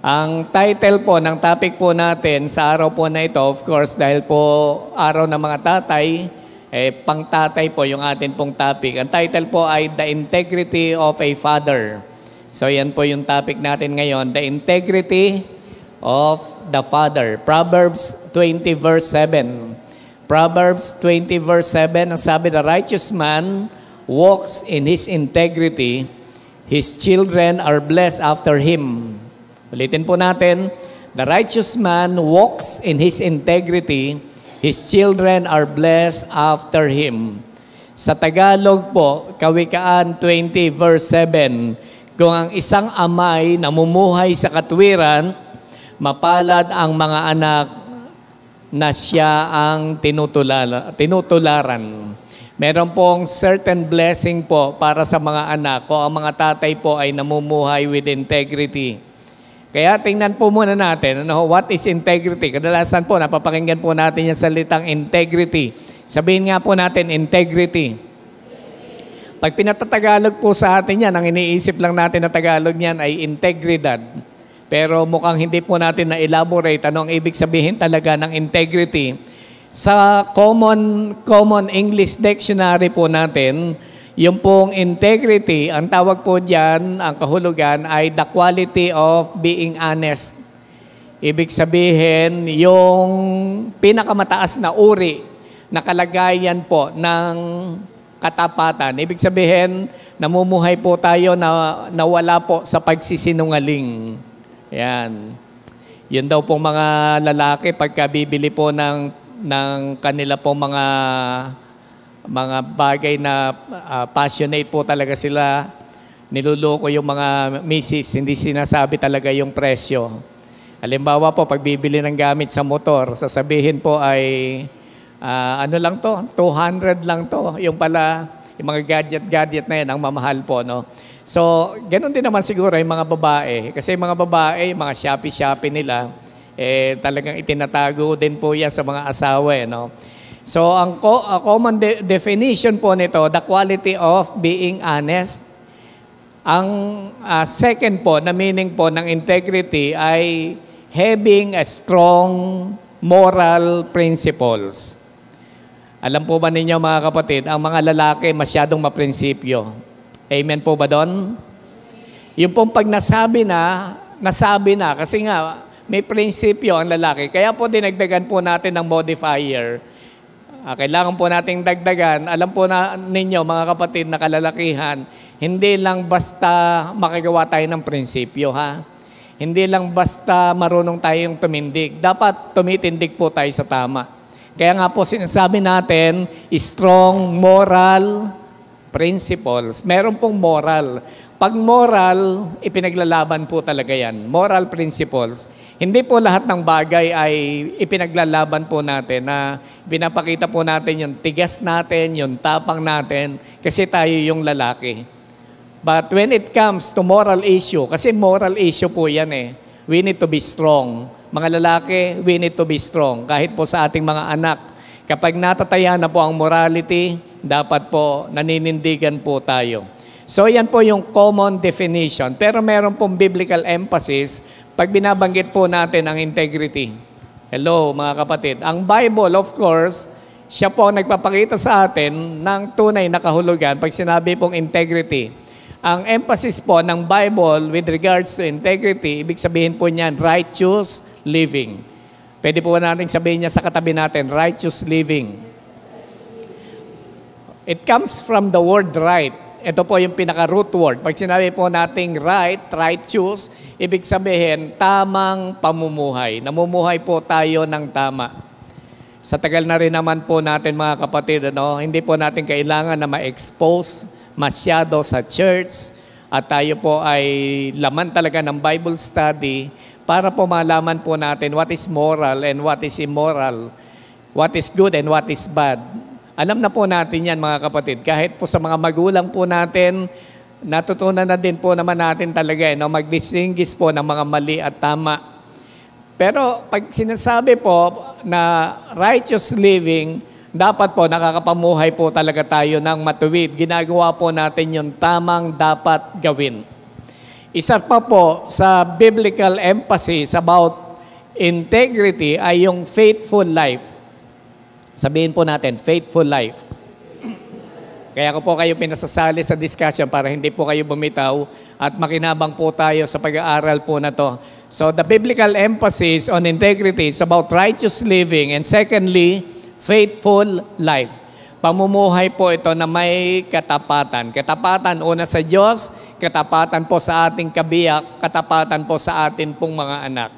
Ang title po ng topic po natin sa araw po na ito, of course, dahil po araw ng mga tatay, pang-tatay po yung atin pong topic. Ang title po ay The Integrity of a Father. So yan po yung topic natin ngayon, The Integrity of the Father. Proverbs 20 verse 7. Proverbs 20 verse 7, ang sabi, the righteous man walks in his integrity, his children are blessed after him. Ulitin po natin, the righteous man walks in his integrity, his children are blessed after him. Sa Tagalog po, Kawikaan 20 verse 7, kung ang isang amay namumuhay sa katwiran, mapalad ang mga anak na siya ang tinutularan. Meron pong certain blessing po para sa mga anak ko. Ang mga tatay po ay namumuhay with integrity. Kaya tingnan po muna natin, what is integrity? Kadalasan po, napapakinggan po natin yung salitang integrity. Sabihin nga po natin, integrity. Pag pinatatagalog po sa atin yan, ang iniisip lang natin na Tagalog niyan ay integridad. Pero mukhang hindi po natin na-elaborate ano ang ibig sabihin talaga ng integrity. Sa common English dictionary po natin, yung pong integrity, ang tawag po dyan, ang kahulugan ay the quality of being honest. Ibig sabihin, yung pinakamataas na uri na kalagayan po ng katapatan. Ibig sabihin, namumuhay po tayo na wala po sa pagsisinungaling. Yan. Yun daw pong mga lalaki, pagka bibili po ng kanila pong mga bagay na passionate po talaga sila, niluloko yung mga misis, hindi sinasabi talaga yung presyo. Halimbawa po, pag bibili ng gamit sa motor, sasabihin po ay, ano lang to, 200 lang to. Yung pala, yung mga gadget na yan, ang mamahal po, no? So, ganun din naman siguro yung mga babae. Kasi yung mga babae, mga Shopee nila, talagang itinatago din po yan sa mga asawa, no? So, ang common definition po nito, the quality of being honest. Ang second po, na meaning po ng integrity ay having a strong moral principles. Alam po ba ninyo mga kapatid, ang mga lalaki masyadong maprinsipyo. Amen po ba doon? Yung pong pag nasabi na, kasi nga may prinsipyo ang lalaki. Kaya po dinagdagan po natin ng modifier. Kailangan po nating dagdagan. Alam po na ninyo, mga kapatid na kalalakihan, hindi lang basta makagawa tayo ng prinsipyo, ha? Hindi lang basta marunong tayong tumindig. Dapat tumitindig po tayo sa tama. Kaya nga po sinasabi natin, strong moral principles. Meron pong moral. Pag moral, ipinaglalaban po talaga yan. Moral principles. Hindi po lahat ng bagay ay ipinaglalaban po natin na pinapakita po natin yung tigas natin, yung tapang natin, kasi tayo yung lalaki. But when it comes to moral issue, kasi moral issue po yan we need to be strong. Mga lalaki, we need to be strong. Kahit po sa ating mga anak, kapag natataya na po ang morality, dapat po naninindigan po tayo. So yan po yung common definition. Pero meron pong biblical emphasis pag binabanggit po natin ang integrity. Hello mga kapatid. Ang Bible, of course, siya po nagpapakita sa atin ng tunay na kahulugan pag sinabi pong integrity. Ang emphasis po ng Bible with regards to integrity, ibig sabihin po niyan, righteous living. Pwede po natin sabihin niya sa katabi natin, righteous living. It comes from the word right. Ito po yung pinaka-root word. Pag sinabi po nating righteous, ibig sabihin, tamang pamumuhay. Namumuhay po tayo ng tama. Sa tagal na rin naman po natin mga kapatid, hindi po natin kailangan na ma-expose masyado sa church at tayo po ay laman talaga ng Bible study para po malaman po natin what is moral and what is immoral, what is good and what is bad. Alam na po natin yan mga kapatid. Kahit po sa mga magulang po natin, natutunan na din po naman natin talaga mag-distinguish po ng mga mali at tama. Pero pag sinasabi po na righteous living, dapat po nakakapamuhay po talaga tayo ng matuwid. Ginagawa po natin yung tamang dapat gawin. Isa pa po sa biblical emphasis about integrity ay yung faithful life. Sabihin po natin, faithful life. Kaya ko po kayo pinasasali sa discussion para hindi po kayo bumitaw at makinabang po tayo sa pag-aaral po na to. So the biblical emphasis on integrity is about righteous living, and secondly, faithful life. Pamumuhay po ito na may katapatan. Katapatan una sa Diyos, katapatan po sa ating kabiyak, katapatan po sa atin pong mga anak.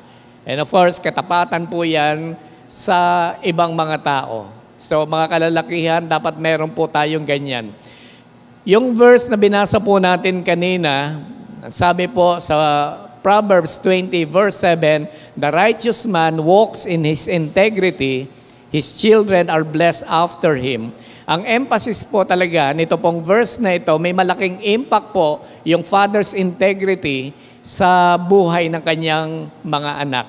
And of course, katapatan po yan sa ibang mga tao. So mga kalalakihan, dapat meron po tayong ganyan. Yung verse na binasa po natin kanina, sabi po sa Proverbs 20 verse 7, "The righteous man walks in his integrity, his children are blessed after him." Ang emphasis po talaga nito pong verse na ito, may malaking impact po yung father's integrity sa buhay ng kanyang mga anak.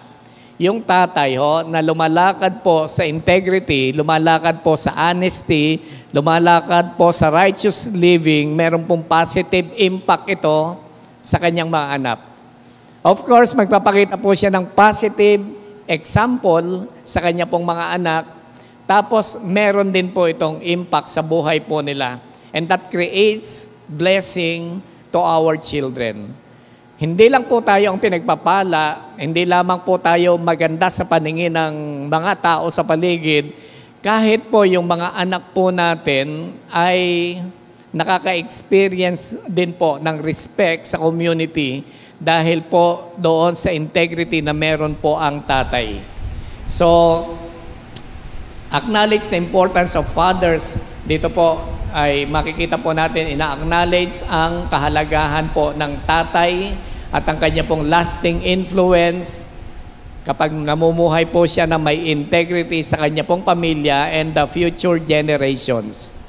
Yung tatay na lumalakad po sa integrity, lumalakad po sa honesty, lumalakad po sa righteous living, meron pong positive impact ito sa kanyang mga anak. Of course, magpapakita po siya ng positive example sa kanya pong mga anak. Tapos, meron din po itong impact sa buhay po nila. And that creates blessing to our children. Hindi lang po tayo ang pinagpapala, hindi lamang po tayo maganda sa paningin ng mga tao sa paligid, kahit po yung mga anak po natin ay nakaka-experience din po ng respect sa community dahil po doon sa integrity na meron po ang tatay. So, acknowledge the importance of fathers. Dito po ay makikita po natin, ina-acknowledge ang kahalagahan po ng tatay at ang kanya pong lasting influence kapag namumuhay po siya na may integrity sa kanya pong pamilya and the future generations.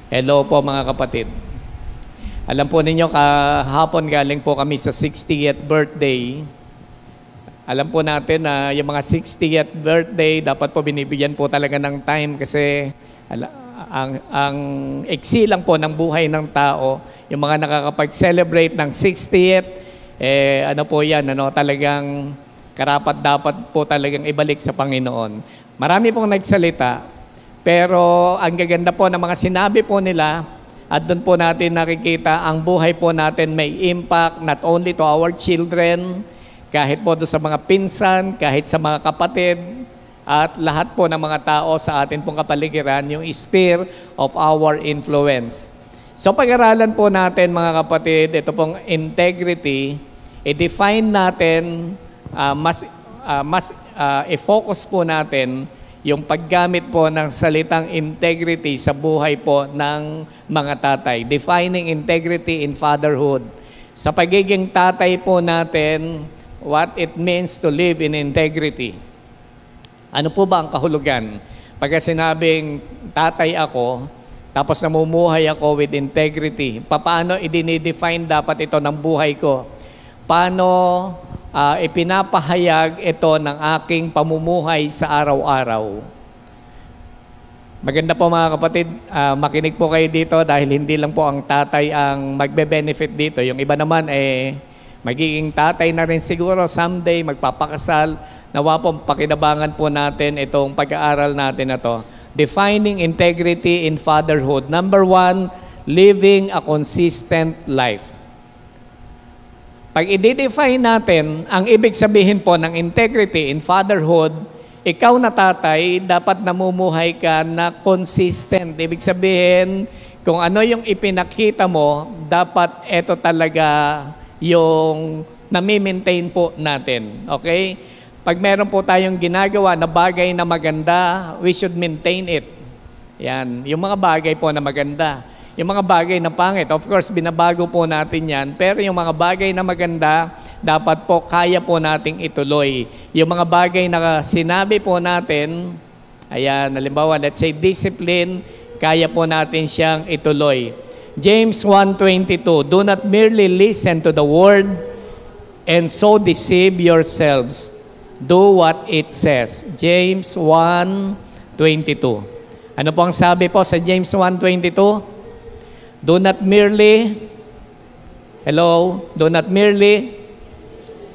Hello po mga kapatid. Alam po ninyo, kahapon galing po kami sa 60th birthday. Alam po natin na yung mga 60th birthday, dapat po binibigyan po talaga ng time kasi ang eksi lang po ng buhay ng tao, yung mga nakakapag-celebrate ng 60th, ano po yan, talagang karapat-dapat po talagang ibalik sa Panginoon. Marami pong nagsalita, pero ang gaganda po ng mga sinabi po nila, at doon po natin nakikita ang buhay po natin may impact not only to our children, kahit po doon sa mga pinsan, kahit sa mga kapatid, at lahat po ng mga tao sa atin pong kapaligiran, yung sphere of our influence. So pag-aralan po natin mga kapatid, ito pong integrity, i-define natin, i-focus po natin yung paggamit po ng salitang integrity sa buhay po ng mga tatay. Defining integrity in fatherhood. Sa pagiging tatay po natin, what it means to live in integrity. Ano po ba ang kahulugan? Pagka sinabing tatay ako, tapos namumuhay ako with integrity, paano i-define dapat ito ng buhay ko? Paano ipinapahayag ito ng aking pamumuhay sa araw-araw? Maganda po mga kapatid, makinig po kayo dito dahil hindi lang po ang tatay ang magbe-benefit dito. Yung iba naman magiging tatay na rin siguro someday, magpapakasal. Nawa po pakinabangan po natin itong pag-aaral natin na to. Defining integrity in fatherhood. Number 1, living a consistent life. Pag i-define natin, ang ibig sabihin po ng integrity in fatherhood, ikaw na tatay, dapat namumuhay ka na consistent. Ibig sabihin, kung ano yung ipinakita mo, dapat ito talaga yung nami-maintain po natin. Okay? Pag meron po tayong ginagawa na bagay na maganda, we should maintain it. Yan. Yung mga bagay po na maganda. Yung mga bagay na pangit, of course, binabago po natin yan. Pero yung mga bagay na maganda, dapat po kaya po nating ituloy. Yung mga bagay na sinabi po natin, ayan, halimbawa, let's say discipline, kaya po natin siyang ituloy. James 1:22, do not merely listen to the word and so deceive yourselves. Do what it says. James 1:22. Ano po ang sabi po sa James 1:22? Do not merely Hello? Do not merely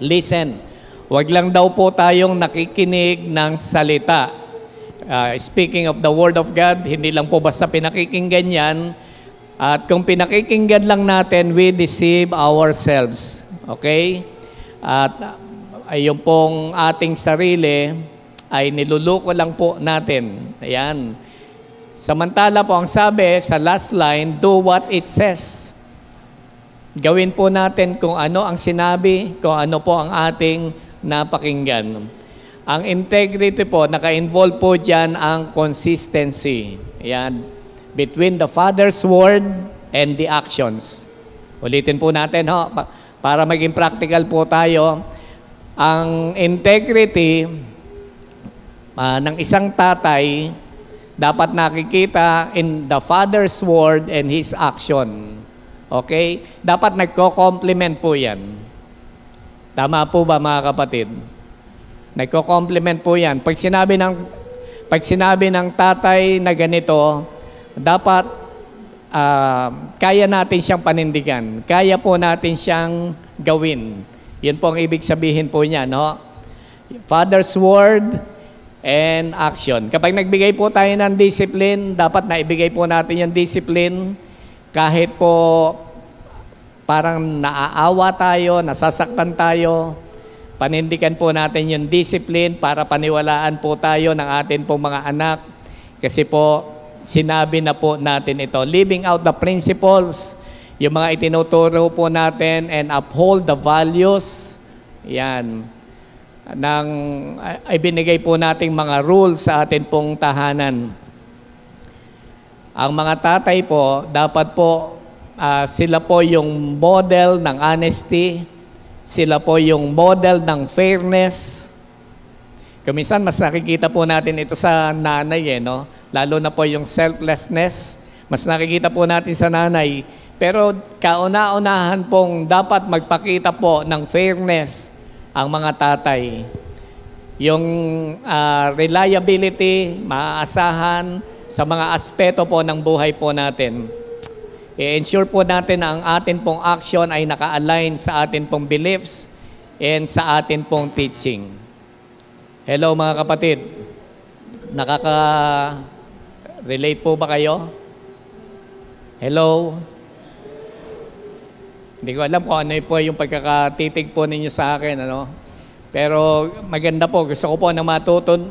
listen. Huwag lang daw po tayong nakikinig ng salita. Speaking of the Word of God, hindi lang po basta pinakikinggan yan. At kung pinakikinggan lang natin, we deceive ourselves. Okay? At yung pong ating sarili ay niluluko lang po natin. Ayan. Samantala po, ang sabi sa last line, do what it says. Gawin po natin kung ano ang sinabi, kung ano po ang ating napakinggan. Ang integrity po, naka-involve po dyan ang consistency. Ayan. Between the Father's Word and the actions. Ulitin po natin, para maging practical po tayo. Ang integrity ng isang tatay, dapat nakikita in the Father's Word and His action. Okay? Dapat nagko-complement po yan. Tama po ba mga kapatid? Nagko-complement po yan. Pag sinabi ng tatay na ganito, dapat kaya natin siyang panindigan. Kaya po natin siyang gawin. Yun po ang ibig sabihin po niya, no? Father's Word and action. Kapag nagbigay po tayo ng discipline, dapat naibigay po natin yung discipline kahit po parang naaawa tayo, nasasaktan tayo, panindigan po natin yung discipline para paniwalaan po tayo ng atin pong mga anak. Kasi po, sinabi na po natin ito. Living out the principles, yung mga itinuturo po natin and uphold the values, yan, ay binigay po nating mga rules sa atin pong tahanan. Ang mga tatay po, dapat po, sila po yung model ng honesty, sila po yung model ng fairness. Kuminsan, mas nakikita po natin ito sa nanay, no? Lalo na po yung selflessness. Mas nakikita po natin sa nanay. Pero kauna-unahan pong dapat magpakita po ng fairness ang mga tatay. Yung reliability, maaasahan sa mga aspeto po ng buhay po natin. I-ensure po natin na ang atin pong action ay naka-align sa atin pong beliefs and sa atin pong teaching. Hello mga kapatid. Nakaka-relate po ba kayo? Hello? Hindi ko alam kung ano po yung pagkakatitig po ninyo sa akin. Ano? Pero maganda po. Gusto ko po na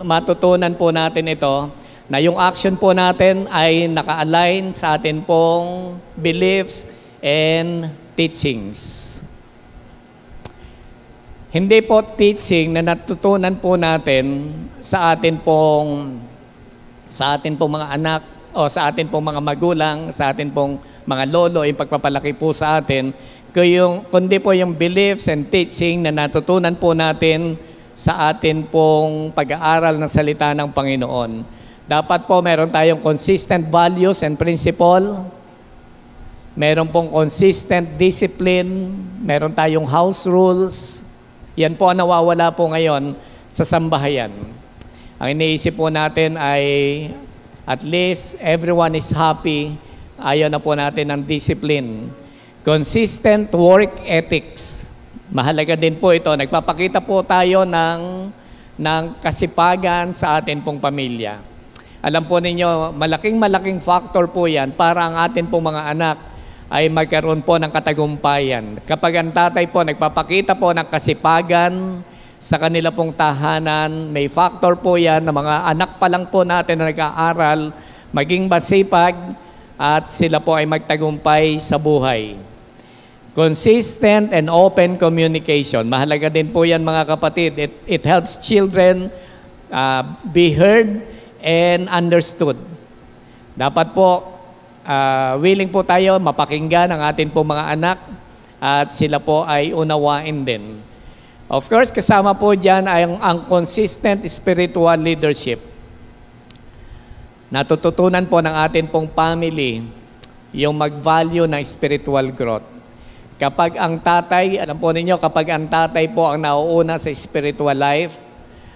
matutunan po natin ito na yung action po natin ay naka-align sa atin pong beliefs and teachings. Hindi po teaching na natutunan po natin sa atin pong mga anak o sa atin pong mga magulang, sa atin pong mga lolo, yung pagpapalaki po sa atin, kundi po yung beliefs and teaching na natutunan po natin sa atin pong pag-aaral ng salita ng Panginoon. Dapat po meron tayong consistent values and principle, meron pong consistent discipline, meron tayong house rules. Yan po ang nawawala po ngayon sa sambahayan. Ang iniisip po natin ay at least everyone is happy. Ayaw na po natin ng discipline. Consistent work ethics. Mahalaga din po ito. Nagpapakita po tayo ng kasipagan sa atin pong pamilya. Alam po ninyo, malaking factor po yan para ang atin pong mga anak ay magkaroon po ng katagumpayan. Kapag ang tatay po nagpapakita po ng kasipagan sa kanila pong tahanan, may factor po yan na mga anak pa lang po natin na nag-aaral, maging masipag at sila po ay magtagumpay sa buhay. Consistent and open communication. Mahalaga din po yan mga kapatid. It helps children be heard and understood. Dapat po willing po tayo mapakinggan ang atin po mga anak at sila po ay unawain din. Of course, kasama po dyan ay ang consistent spiritual leadership. Natututunan po ng atin pong family yung mag-value ng spiritual growth. Kapag ang tatay, alam po ninyo, kapag ang tatay po ang nauuna sa spiritual life,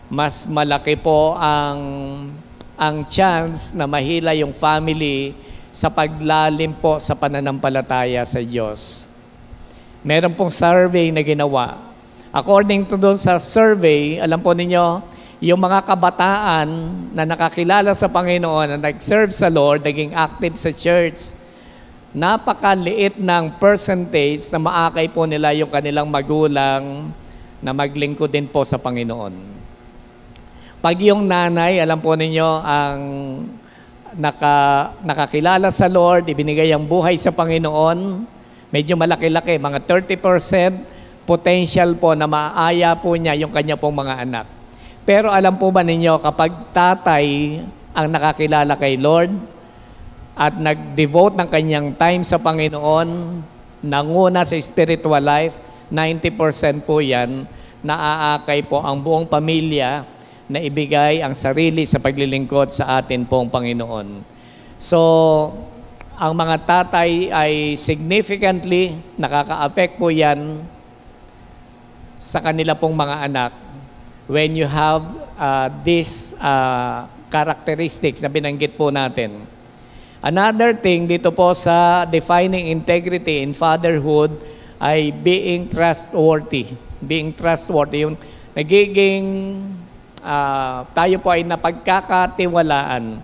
mas malaki po ang chance na mahila yung family sa paglalim po sa pananampalataya sa Diyos. Meron pong survey na ginawa. According to doon sa survey, alam po ninyo, yung mga kabataan na nakakilala sa Panginoon, na nag-serve sa Lord, naging active sa church, napakaliit ng percentage na maakay po nila yung kanilang magulang na maglingkod din po sa Panginoon. Pag yung nanay, alam po ninyo, ang nakakilala sa Lord, ibinigay ang buhay sa Panginoon, medyo malaki-laki, mga 30% potential po na maaya po niya yung kanya pong mga anak. Pero alam po ba ninyo, kapag tatay ang nakakilala kay Lord at nag-devote ng kanyang time sa Panginoon, nanguna sa spiritual life, 90% po yan, naaakay po ang buong pamilya na ibigay ang sarili sa paglilingkod sa atin pong Panginoon. So, ang mga tatay ay significantly nakaka-affect po yan sa kanila pong mga anak when you have these characteristics na binanggit po natin. Another thing dito po sa defining integrity in fatherhood ay being trustworthy. Being trustworthy, yung nagiging tayo po ay napagkakatiwalaan.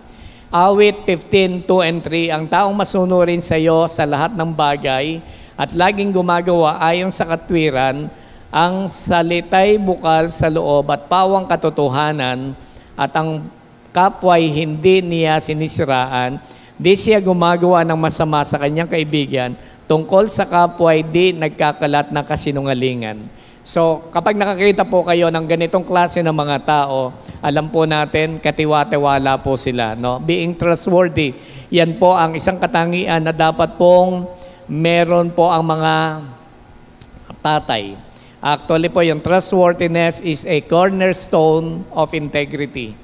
Awit 15:2 and 3, ang taong masunurin sa iyo sa lahat ng bagay at laging gumagawa ayon sa katwiran, ang salita'y bukal sa loob at pawang katotohanan, at ang kapwa'y hindi niya sinisiraan, di siya gumagawa ng masama sa kanyang kaibigan, tungkol sa kapwa'y di nagkakalat ng kasinungalingan. So, kapag nakakita po kayo ng ganitong klase ng mga tao, alam po natin, katiwa-tiwala po sila. No? Being trustworthy, yan po ang isang katangian na dapat pong meron po ang mga tatay. Actually po, yung trustworthiness is a cornerstone of integrity.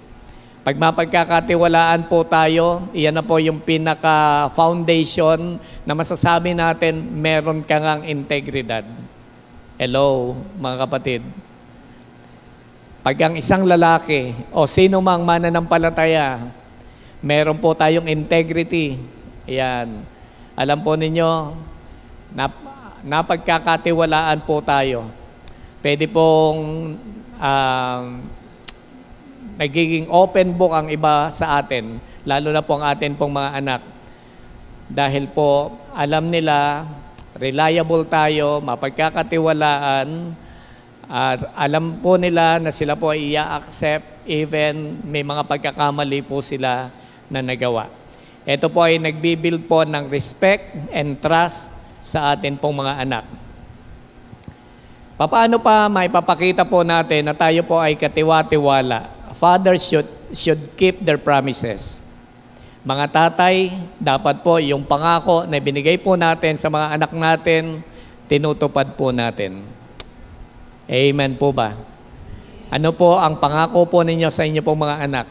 Pag mapagkakatiwalaan po tayo, iyan na po yung pinaka-foundation na masasabi natin meron ka ngang integridad. Hello, mga kapatid. Pag ang isang lalaki o sino mang mananampalataya, meron po tayong integrity. Ayan. Alam po ninyo, napagkakatiwalaan po tayo. Pwede pong nagiging open book ang iba sa atin, lalo na po ang atin pong mga anak. Dahil po, alam nila, reliable tayo, mapagkakatiwalaan, at alam po nila na sila po ay i-accept even may mga pagkakamali po sila na nagawa. Ito po ay nagbibuild po ng respect and trust sa atin pong mga anak. Paano pa maipapakita po natin na tayo po ay katiwa-tiwala? Fathers should keep their promises. Mga tatay, dapat po yung pangako na binigay po natin sa mga anak natin, tinutupad po natin. Amen po ba? Ano po ang pangako po ninyo sa inyo pong mga anak?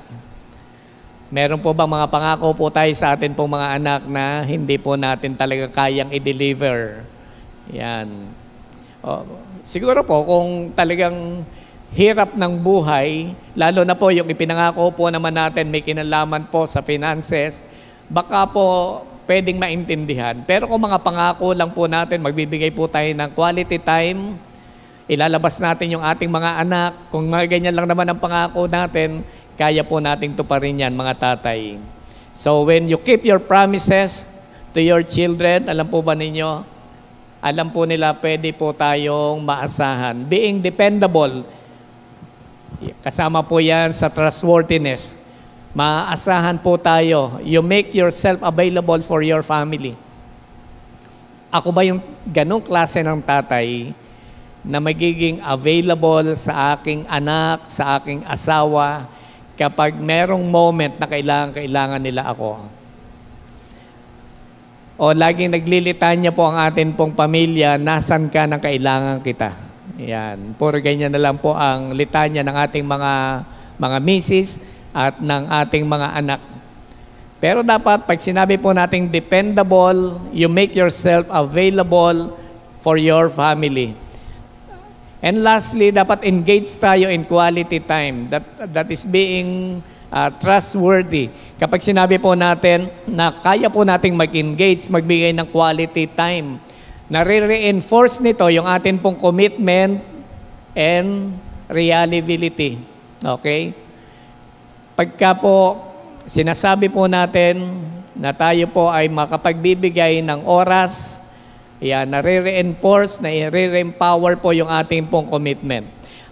Meron po ba mga pangako po tayo sa atin pong mga anak na hindi po natin talaga kayang i-deliver? Yan. Siguro po kung talagang hirap ng buhay, lalo na po yung ipinangako po naman natin may kinalaman po sa finances, baka po pwedeng maintindihan. Pero kung mga pangako lang po natin, magbibigay po tayo ng quality time, ilalabas natin yung ating mga anak, kung mga ganyan lang naman ang pangako natin, kaya po nating tuparin yan, mga tatay. So when you keep your promises to your children, alam po ba ninyo, alam po nila pwede po tayong maasahan. Being dependable, kasama po yan sa trustworthiness. Maaasahan po tayo. You make yourself available for your family. Ako ba yung ganong klase ng tatay na magiging available sa aking anak, sa aking asawa, kapag merong moment na kailangan nila ako? O laging naglilitanya po ang atin pong pamilya, nasan ka nang kailangan kita? Yan. Puro ganyan na lang po ang litanya ng ating mga misis at ng ating mga anak. Pero dapat, pag sinabi po nating dependable, you make yourself available for your family. And lastly, dapat engage tayo in quality time. That is being trustworthy. Kapag sinabi po natin na kaya po nating mag-engage, magbigay ng quality time, Nare-reinforce nito yung atin pong commitment and reliability. Okay? Pagka po sinasabi po natin na tayo po ay makapagbibigay ng oras, yan, nare-reinforce, nare-empower po yung ating pong commitment.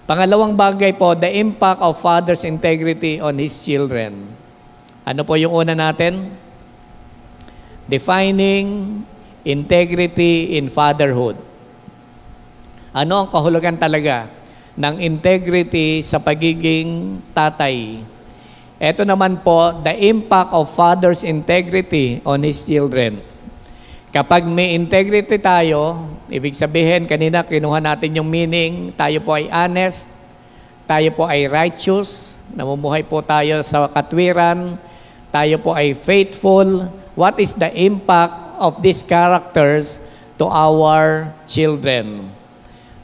Pangalawang bagay po, the impact of father's integrity on his children. Ano po yung una natin? Defining integrity in fatherhood. Ano ang kahulugan talaga ng integrity sa pagiging tatay? Ito naman po, the impact of father's integrity on his children. Kapag may integrity tayo, ibig sabihin, kanina kinuha natin yung meaning, tayo po ay honest, tayo po ay righteous, namumuhay po tayo sa katwiran, tayo po ay faithful. What is the impact of these characters to our children?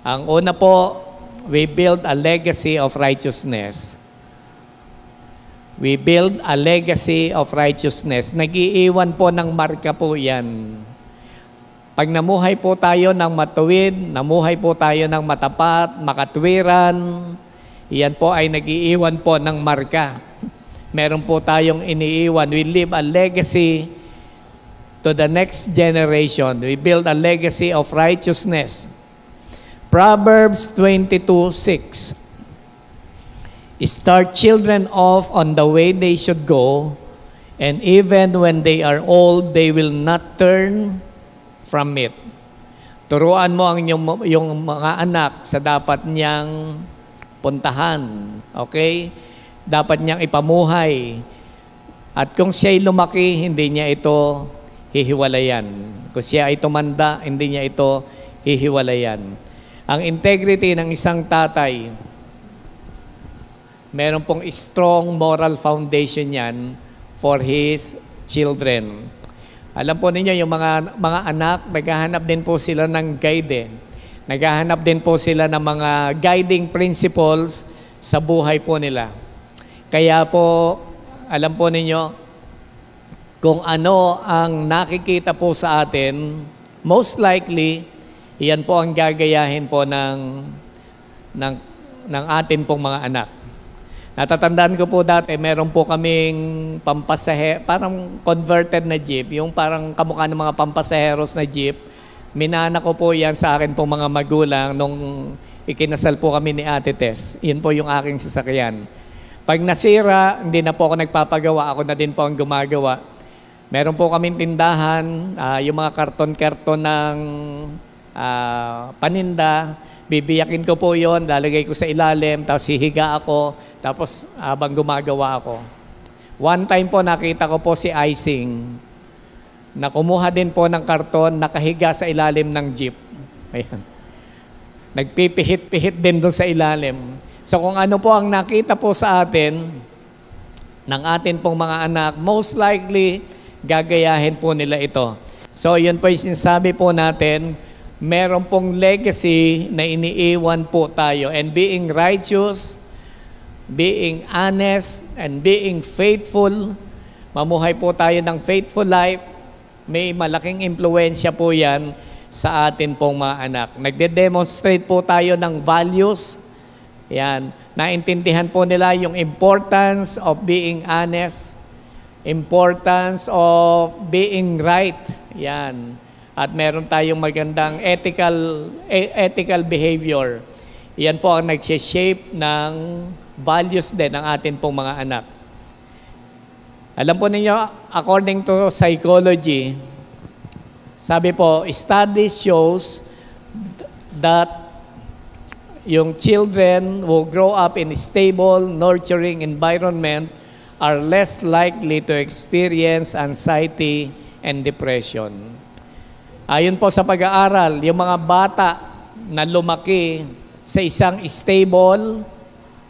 Ang una po, we build a legacy of righteousness. We build a legacy of righteousness. Nag-iiwan po ng marka po yan. Pag namuhay po tayo ng matuwid, namuhay po tayo ng matapat, makatwiran, yan po ay nag-iiwan po ng marka. Meron po tayong iniiwan. We leave a legacy to the next generation. We build a legacy of righteousness. Proverbs 22:6. Start children off on the way they should go, and even when they are old, they will not turn from it. Turuan mo ang yung mga anak sa dapat niyang puntahan. Okay? Dapat niyang ipamuhay. At kung siya'y lumaki, hindi niya ito hihiwalayan. Kung siya ay tumanda, hindi niya ito hihiwalayan. Ang integrity ng isang tatay, meron pong strong moral foundation yan for his children. Alam po ninyo, yung mga anak, naghahanap din po sila ng guide. Naghahanap din po sila ng mga guiding principles sa buhay po nila. Kaya po, alam po ninyo, kung ano ang nakikita po sa atin, most likely, iyan po ang gagayahin po ng atin pong mga anak. Natatandaan ko po dati, meron po kaming parang converted na jeep, yung parang kamukha ng mga pampasaheros na jeep. Minana ko po yan sa akin pong mga magulang nung ikinasal po kami ni Ate Tess. Yan po yung aking sasakyan. Pag nasira, hindi na po ako nagpapagawa, ako na din po ang gumagawa. Meron po kaming tindahan, yung mga karton-karton ng paninda, bibiyakin ko po yon, lalagay ko sa ilalim, tapos hihiga ako, tapos habang gumagawa ako. One time po nakita ko po si Icing, na kumuha din po ng karton, nakahiga sa ilalim ng jeep. Ayan. Nagpipihit-pihit din doon sa ilalim. So kung ano po ang nakita po sa atin, ng atin pong mga anak, most likely, gagayahin po nila ito. So yun po yung sinasabi po natin, meron pong legacy na iniiwan po tayo. And being righteous, being honest, and being faithful, mamuhay po tayo ng faithful life, may malaking impluensya po yan sa atin pong mga anak. Nagde-demonstrate po tayo ng values. Yan. Naintindihan po nila yung importance of being honest, importance of being right. Yan. At meron tayong magandang ethical behavior. Yan po ang nag-shape ng values din ng atin pong mga anak. Alam po ninyo, according to psychology, sabi po, studies shows that yung children who grow up in a stable, nurturing environment are less likely to experience anxiety and depression. Ayon po sa pag-aaral, yung mga bata na lumaki sa isang stable,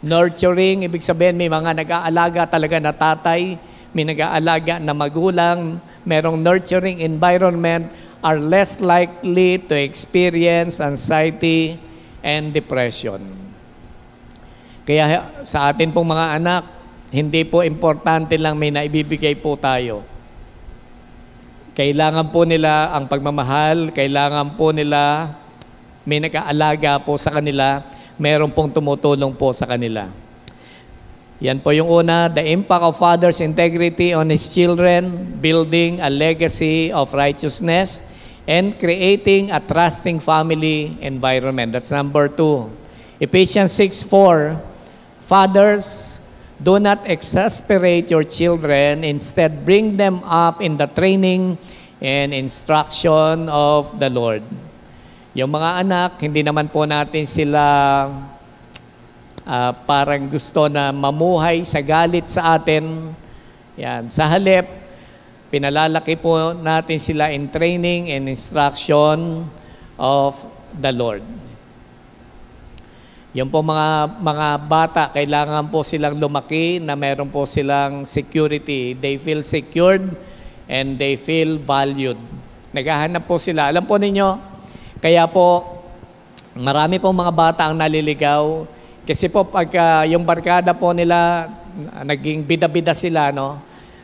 nurturing, ibig sabihin may mga nag-aalaga talaga na tatay, may nag-aalaga na magulang, merong nurturing environment, are less likely to experience anxiety and depression. Kaya sa atin pong mga anak, hindi po importante lang may naibibigay po tayo. Kailangan po nila ang pagmamahal, kailangan po nila may nag-aalaga po sa kanila, meron pong tumutulong po sa kanila. Yan po yung una, the impact of father's integrity on his children, building a legacy of righteousness, and creating a trusting family environment. That's number 2. Ephesians 6:4, fathers, do not exasperate your children, instead bring them up in the training and instruction of the Lord. Yung mga anak, hindi naman po natin sila parang gusto na mamuhay sa galit sa atin. Yan. Sa halip, pinalalaki po natin sila in training and instruction of the Lord. Yung po mga bata, kailangan po silang lumaki na meron po silang security. They feel secured and they feel valued. Naghahanap po sila. Alam po ninyo, kaya po marami po mga bata ang naliligaw. Kasi po pagka yung barkada po nila, naging bida-bida sila, no?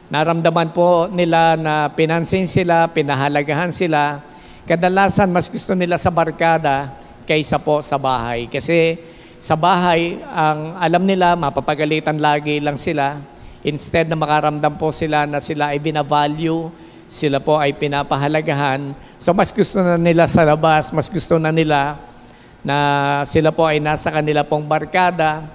Naramdaman po nila na pinansin sila, pinahalagahan sila. Kadalasan mas gusto nila sa barkada kaysa po sa bahay. Kasi sa bahay, ang alam nila, mapapagalitan lagi lang sila. Instead na makaramdam po sila na sila ay binavalue, sila po ay pinapahalagahan. So mas gusto na nila sa labas, mas gusto na nila na sila po ay nasa kanila pong barkada.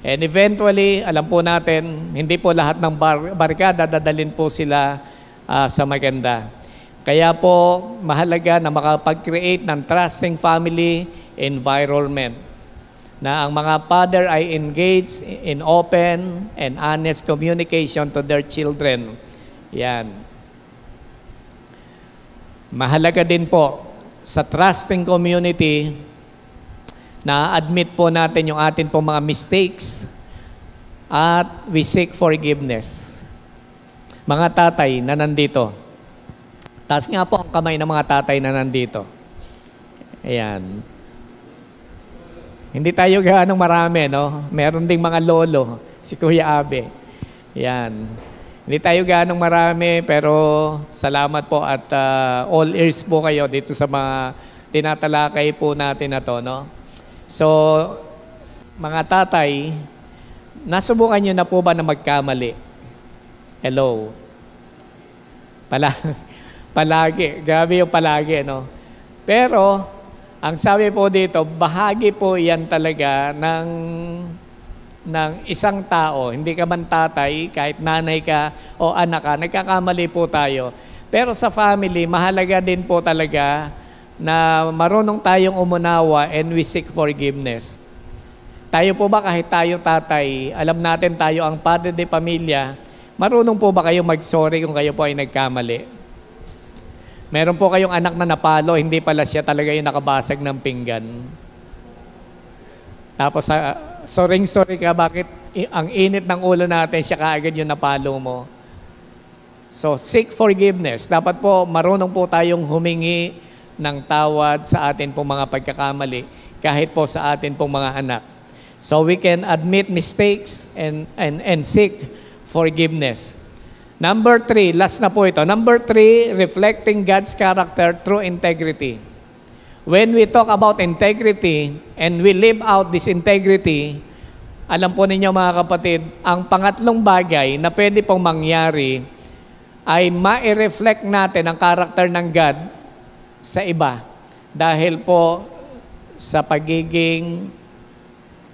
And eventually, alam po natin, hindi po lahat ng barkada dadalhin po sila sa maganda. Kaya po, mahalaga na makapag-create ng trusting family environment, na ang mga father ay engaged in open and honest communication to their children. Yan. Mahalaga din po sa trusting community na admit po natin yung atin pong mga mistakes at we seek forgiveness. Mga tatay na nandito. Taas nga po ang kamay ng mga tatay na nandito. Ayan. Hindi tayo gaanong marami, no? Meron ding mga lolo, si Kuya Abe. Yan. Hindi tayo gaanong marami, pero salamat po at all ears po kayo dito sa mga tinatalakay po natin na to, no? So, mga tatay, nasubukan nyo na po ba na magkamali? Hello? Palagi. Grabe yung palagi, no? Pero, ang sabi po dito, bahagi po yan talaga ng isang tao. Hindi ka man tatay, kahit nanay ka o anak ka, nagkakamali po tayo. Pero sa family, mahalaga din po talaga na marunong tayong umunawa and we seek forgiveness. Tayo po ba kahit tayo tatay, alam natin tayo ang padre de pamilya, marunong po ba kayo mag-sorry kung kayo po ay nagkamali? Meron po kayong anak na napalo, hindi pala siya talaga yung nakabasag ng pinggan. Tapos, sorry ka, bakit ang init ng ulo natin, siya kaagad yung napalo mo? So, seek forgiveness. Dapat po, marunong po tayong humingi ng tawad sa atin pong mga pagkakamali, kahit po sa atin pong mga anak. So, we can admit mistakes and seek forgiveness. Number 3, last na po ito. Number 3, reflecting God's character through integrity. When we talk about integrity and we live out this integrity, alam po ninyo mga kapatid, ang pangatlong bagay na pwede pong mangyari ay ma-reflect natin ang character ng God sa iba. Dahil po sa pagiging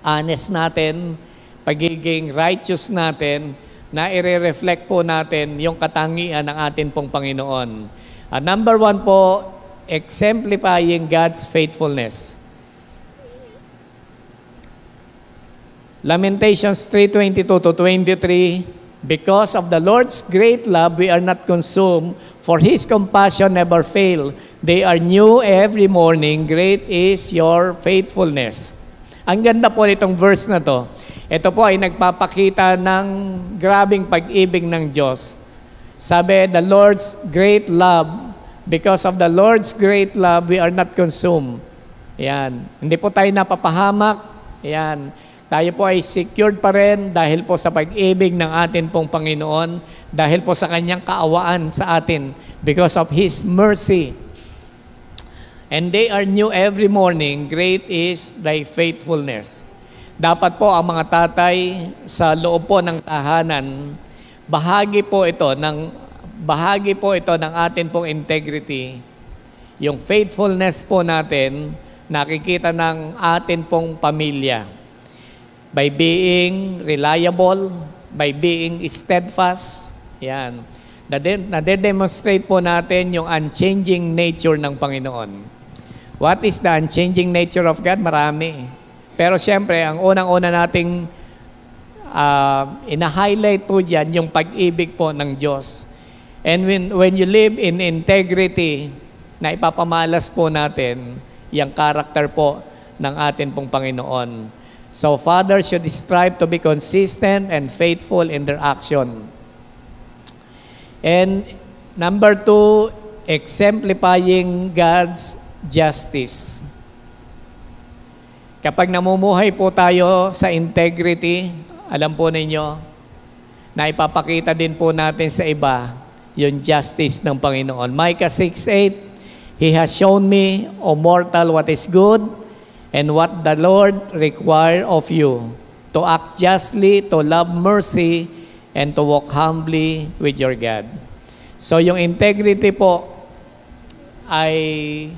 honest natin, pagiging righteous natin, na i-reflect po natin yung katangian ng atin pong Panginoon. Number 1 po, exemplifying God's faithfulness. Lamentations 3:22-23, because of the Lord's great love, we are not consumed, for His compassion never fail. They are new every morning. Great is your faithfulness. Ang ganda po nitong verse na to. Ito po ay nagpapakita ng grabing pag-ibig ng Diyos. Sabi, the Lord's great love, because of the Lord's great love, we are not consumed. Yan. Hindi po tayo napapahamak. Yan. Tayo po ay secured pa rin dahil po sa pag-ibig ng atin pong Panginoon, dahil po sa kanyang kaawaan sa atin, because of His mercy. And they are new every morning, great is thy faithfulness. Dapat po ang mga tatay sa loob po ng tahanan, bahagi po ito ng atin pong integrity. Yung faithfulness po natin, nakikita ng atin pong pamilya. By being reliable, by being steadfast, yan. Nade-demonstrate po natin yung unchanging nature ng Panginoon. What is the unchanging nature of God? Marami. Pero siyempre, ang unang-una nating ina-highlight po dyan, yung pag-ibig po ng Diyos. And when you live in integrity, na ipapamalas po natin, yung character po ng atin pong Panginoon. So fathers should strive to be consistent and faithful in their action. And number 2, exemplifying God's justice. Kapag namumuhay po tayo sa integrity, alam po ninyo, na ipapakita din po natin sa iba yung justice ng Panginoon. Micah 6:8, He has shown me, O mortal, what is good, and what the Lord require of you, to act justly, to love mercy, and to walk humbly with your God. So yung integrity po ay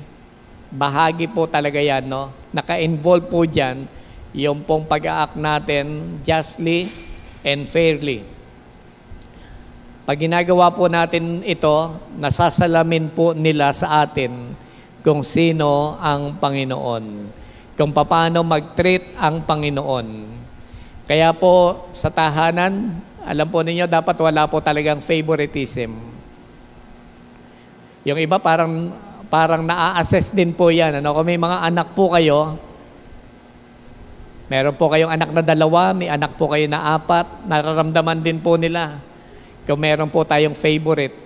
bahagi po talaga yan, no? Naka-involve po dyan yung pong pag-act natin justly and fairly. Pag ginagawa po natin ito, nasasalamin po nila sa atin kung sino ang Panginoon, kung paano mag-treat ang Panginoon. Kaya po sa tahanan, alam po ninyo, dapat wala po talagang favoritism. Yung iba parang na-assess din po yan. Kung may mga anak po kayo, meron po kayong anak na 2, may anak po kayo na 4, nararamdaman din po nila kung meron po tayong favorite.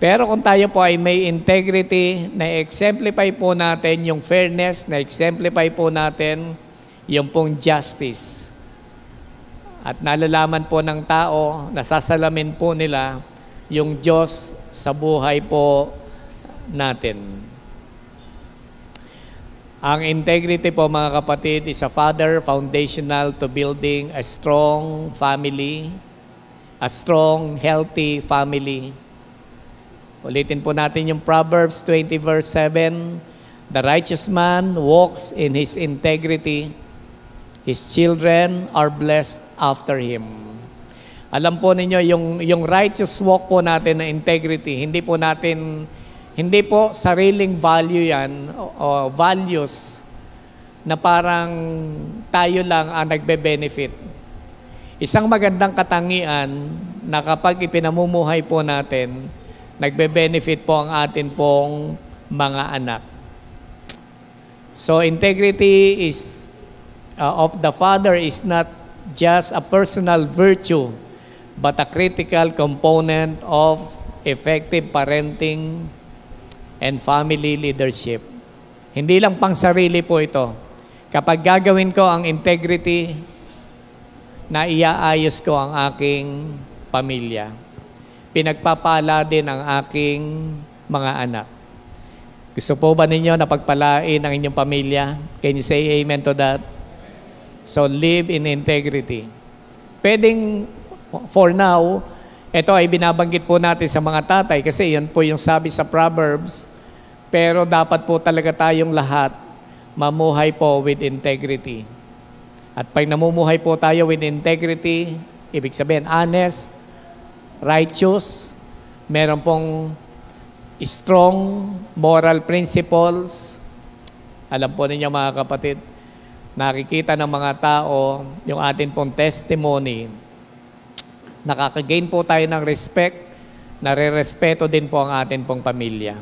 Pero kung tayo po ay may integrity, na-exemplify po natin yung fairness, na-exemplify po natin yung pong justice. At nalalaman po ng tao, nasasalamin po nila yung Diyos sa buhay po natin. Ang integrity po, mga kapatid, is a father foundational to building a strong family, a strong, healthy family. Ulitin po natin yung Proverbs 20 verse 7. The righteous man walks in his integrity. His children are blessed after him. Alam po ninyo, yung righteous walk po natin na integrity, hindi po sariling value yan, o values na parang tayo lang ang nagbe-benefit. Isang magandang katangian na kapag ipinamumuhay po natin, nagbe-benefit po ang atin pong mga anak. So integrity is of the father is not just a personal virtue, but a critical component of effective parenting and family leadership. Hindi lang pang sarili po ito. Kapag gagawin ko ang integrity, na iaayos ko ang aking pamilya. Pinagpapala din ang aking mga anak. Gusto po ba ninyo na pagpalain ang inyong pamilya? Can you say amen to that? So live in integrity. Pwedeng, for now, ito ay binabanggit po natin sa mga tatay kasi yan po yung sabi sa Proverbs. Pero dapat po talaga tayong lahat mamuhay po with integrity. At pag namumuhay po tayo with integrity, ibig sabihin honest, righteous, meron pong strong moral principles. Alam po ninyo mga kapatid, nakikita ng mga tao yung atin pong testimony. Nakakagain po tayo ng respect, nare-respeto din po ang atin pong pamilya.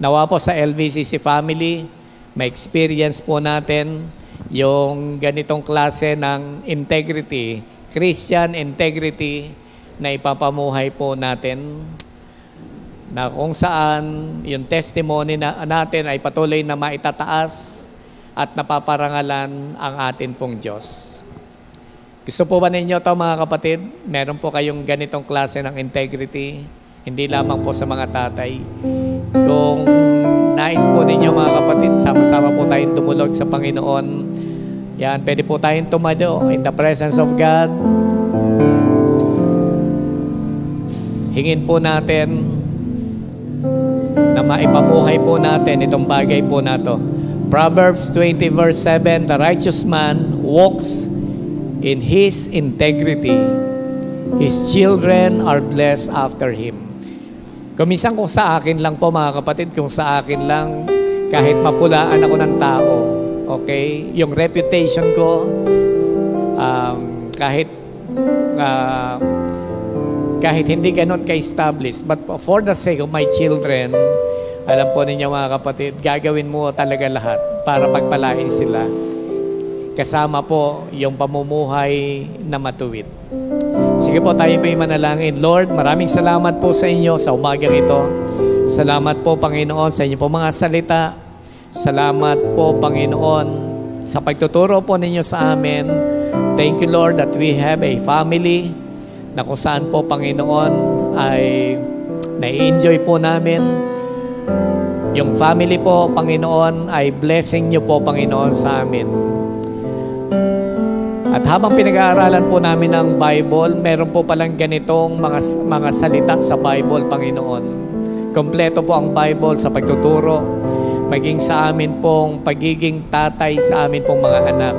Nawa po sa LVCC family, may experience po natin yung ganitong klase ng integrity, Christian integrity, na ipapamuhay po natin, na kung saan yung testimony natin ay patuloy na maitataas at napaparangalan ang atin pong Diyos. Gusto po ba ninyo ito mga kapatid? Meron po kayong ganitong klase ng integrity, hindi lamang po sa mga tatay. Kung nais po ninyo mga kapatid, sama-sama po tayong tumulog sa Panginoon. Yan, pwede po tayong tumado in the presence of God. Hingin po natin na maipamuhay po natin itong bagay po na to. Proverbs 20 verse 7, the righteous man walks in his integrity. His children are blessed after him. Kuminsan kung sa akin lang po mga kapatid, kung sa akin lang, kahit mapulaan ako ng tao, okay, yung reputation ko, kahit hindi ganun ka-establish, but for the sake of my children, alam po ninyo mga kapatid, gagawin mo talaga lahat para pagpalain sila. Kasama po yung pamumuhay na matuwid. Sige po, tayo po yung manalangin. Lord, maraming salamat po sa inyo sa umagang ito. Salamat po, Panginoon, sa inyo po mga salita. Salamat po, Panginoon, sa pagtuturo po ninyo sa amin. Thank you, Lord, that we have a family na kung saan po, Panginoon, ay nai-enjoy po namin. Yung family po, Panginoon, ay blessing nyo po, Panginoon, sa amin. At habang pinag-aaralan po namin ang Bible, meron po palang ganitong mga salita sa Bible, Panginoon. Kompleto po ang Bible sa pagtuturo, maging sa amin pong pagiging tatay sa amin pong mga anak.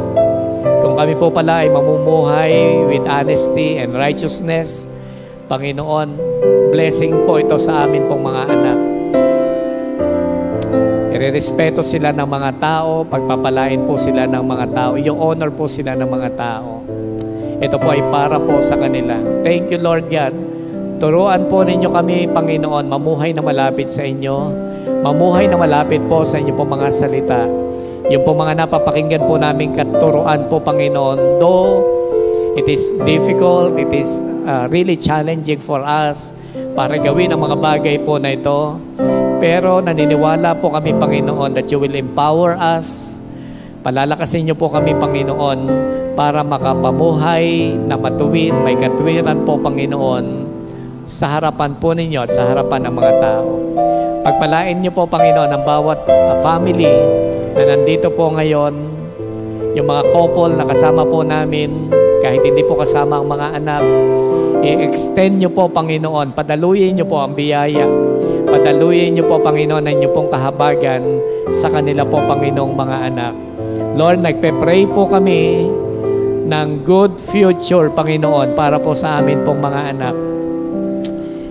Kung kami po pala ay mamumuhay with honesty and righteousness, Panginoon, blessing po ito sa amin pong mga anak. Irerespeto sila ng mga tao, pagpapalain po sila ng mga tao, i-honor po sila ng mga tao. Ito po ay para po sa kanila. Thank you, Lord God. Turuan po ninyo kami, Panginoon, mamuhay na malapit sa inyo. Mamuhay na malapit po sa inyo po mga salita. Yung po mga napapakinggan po namin katuruan po, Panginoon, though it is difficult, it is really challenging for us para gawin ang mga bagay po na ito. Pero naniniwala po kami, Panginoon, that you will empower us. Palalakasin niyo po kami, Panginoon, para makapamuhay na matuwid, may katwiran po, Panginoon, sa harapan po ninyo at sa harapan ng mga tao. Pagpalain niyo po, Panginoon, ang bawat family na nandito po ngayon, yung mga couple na kasama po namin, kahit hindi po kasama ang mga anak, i-extend niyo po, Panginoon, padaluyin niyo po ang biyaya. Padaluyin niyo po, Panginoon, ang inyong pong kahabagan sa kanila po, Panginoong mga anak. Lord, nagpe-pray po kami ng good future, Panginoon, para po sa amin pong mga anak.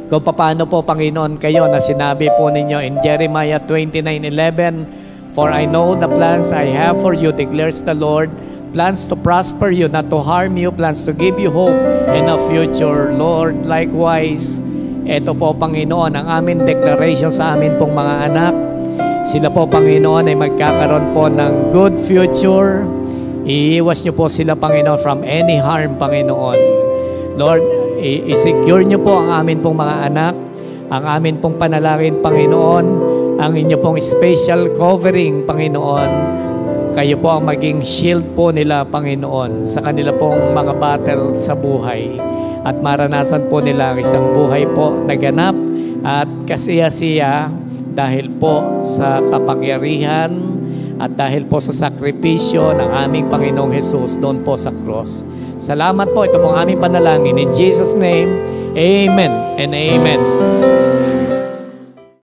Kung paano po, Panginoon, kayo na sinabi po ninyo in Jeremiah 29:11, for I know the plans I have for you, declares the Lord, plans to prosper you, not to harm you, plans to give you hope and a future. Lord, likewise, ito po, Panginoon, ang aming declaration sa amin pong mga anak. Sila po, Panginoon, ay magkakaroon po ng good future. Iiwas niyo po sila, Panginoon, from any harm, Panginoon. Lord, i-secure niyo po ang amin pong mga anak, ang amin pong panalangin, Panginoon, ang inyo pong special covering, Panginoon. Kayo po ang maging shield po nila, Panginoon, sa kanila pong mga battle sa buhay. At maranasan po nila ang isang buhay po na ganap at kasiya-siya dahil po sa kapangyarihan at dahil po sa sakripisyo ng aming Panginoong Jesus doon po sa cross. Salamat po. Ito pong aming panalangin. In Jesus' name, Amen and Amen.